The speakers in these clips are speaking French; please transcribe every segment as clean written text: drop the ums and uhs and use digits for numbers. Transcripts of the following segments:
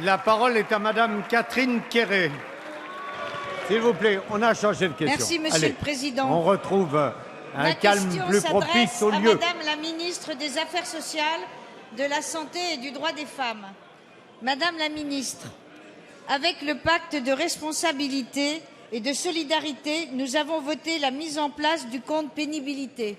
La parole est à Madame Catherine Quéré. S'il vous plaît, on a changé de question. Merci, Monsieur le Président. On retrouve un calme plus propice au lieu. Madame la ministre des Affaires sociales, de la Santé et du droit des femmes. Madame la ministre, avec le pacte de responsabilité et de solidarité, nous avons voté la mise en place du compte pénibilité.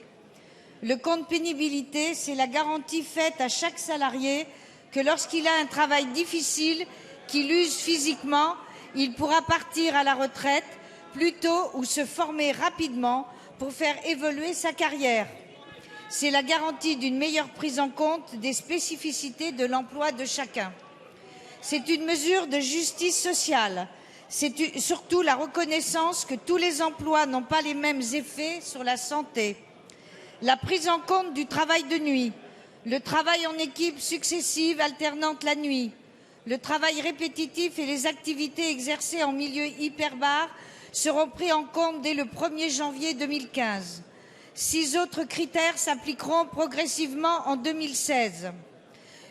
Le compte pénibilité, c'est la garantie faite à chaque salarié que lorsqu'il a un travail difficile, qu'il use physiquement, il pourra partir à la retraite plus tôt ou se former rapidement pour faire évoluer sa carrière. C'est la garantie d'une meilleure prise en compte des spécificités de l'emploi de chacun. C'est une mesure de justice sociale. C'est surtout la reconnaissance que tous les emplois n'ont pas les mêmes effets sur la santé. La prise en compte du travail de nuit, le travail en équipe successive alternant la nuit, le travail répétitif et les activités exercées en milieu hyperbare seront pris en compte dès le 1er janvier 2015. 6 autres critères s'appliqueront progressivement en 2016.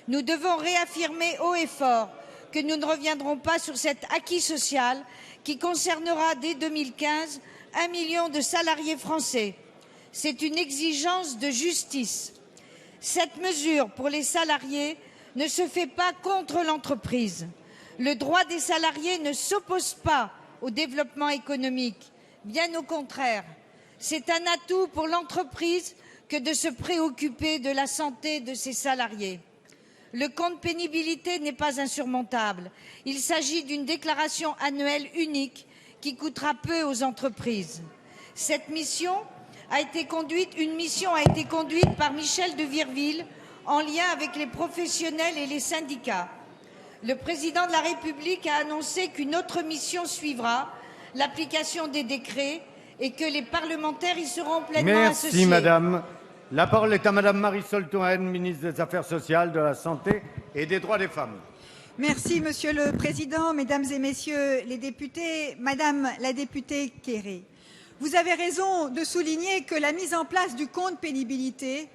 Nous devons réaffirmer haut et fort que nous ne reviendrons pas sur cet acquis social qui concernera dès 2015 1 million de salariés français. C'est une exigence de justice. Cette mesure pour les salariés ne se fait pas contre l'entreprise. Le droit des salariés ne s'oppose pas au développement économique. Bien au contraire, c'est un atout pour l'entreprise que de se préoccuper de la santé de ses salariés. Le compte pénibilité n'est pas insurmontable. Il s'agit d'une déclaration annuelle unique qui coûtera peu aux entreprises. Une mission a été conduite par Michel de Virville en lien avec les professionnels et les syndicats. Le président de la République a annoncé qu'une autre mission suivra, l'application des décrets, et que les parlementaires y seront pleinement associés. Merci, madame. La parole est à madame Marisol Touraine, ministre des Affaires sociales, de la Santé et des droits des femmes. Merci, Monsieur le Président, Mesdames et Messieurs les députés. Madame la députée Quéré, vous avez raison de souligner que la mise en place du compte pénibilité,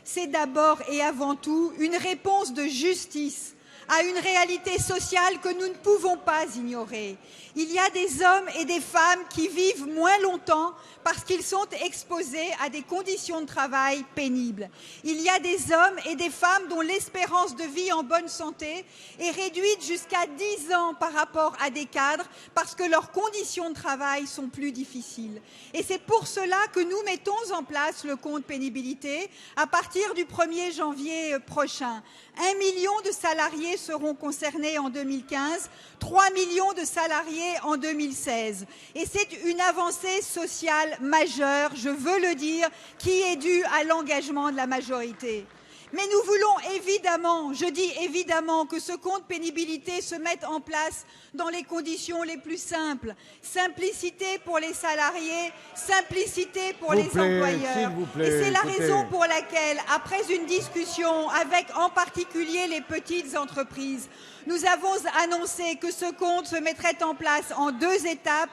c'est d'abord et avant tout une réponse de justice à une réalité sociale que nous ne pouvons pas ignorer. Il y a des hommes et des femmes qui vivent moins longtemps parce qu'ils sont exposés à des conditions de travail pénibles. Il y a des hommes et des femmes dont l'espérance de vie en bonne santé est réduite jusqu'à 10 ans par rapport à des cadres parce que leurs conditions de travail sont plus difficiles. Et c'est pour cela que nous mettons en place le compte pénibilité à partir du 1er janvier prochain. 1 million de salariés seront concernés en 2015, 3 millions de salariés en 2016. Et c'est une avancée sociale majeure, je veux le dire, qui est due à l'engagement de la majorité. Mais nous voulons évidemment, je dis évidemment, que ce compte pénibilité se mette en place dans les conditions les plus simples. Simplicité pour les salariés, simplicité pour les employeurs. Et c'est la raison pour laquelle, après une discussion avec en particulier les petites entreprises, nous avons annoncé que ce compte se mettrait en place en 2 étapes.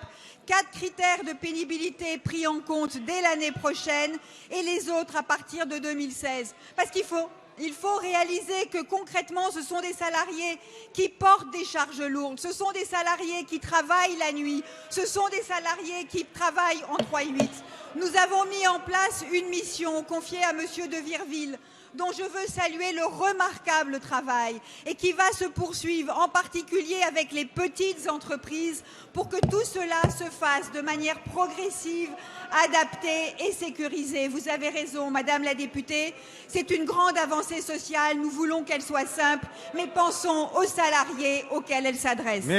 4 critères de pénibilité pris en compte dès l'année prochaine et les autres à partir de 2016. Parce qu'il faut réaliser que concrètement, ce sont des salariés qui portent des charges lourdes, ce sont des salariés qui travaillent la nuit, ce sont des salariés qui travaillent en 3/8. Nous avons mis en place une mission confiée à Monsieur de Virville, dont je veux saluer le remarquable travail et qui va se poursuivre, en particulier avec les petites entreprises, pour que tout cela se fasse de manière progressive, adaptée et sécurisée. Vous avez raison, Madame la députée, c'est une grande avancée sociale, nous voulons qu'elle soit simple, mais pensons aux salariés auxquels elle s'adresse.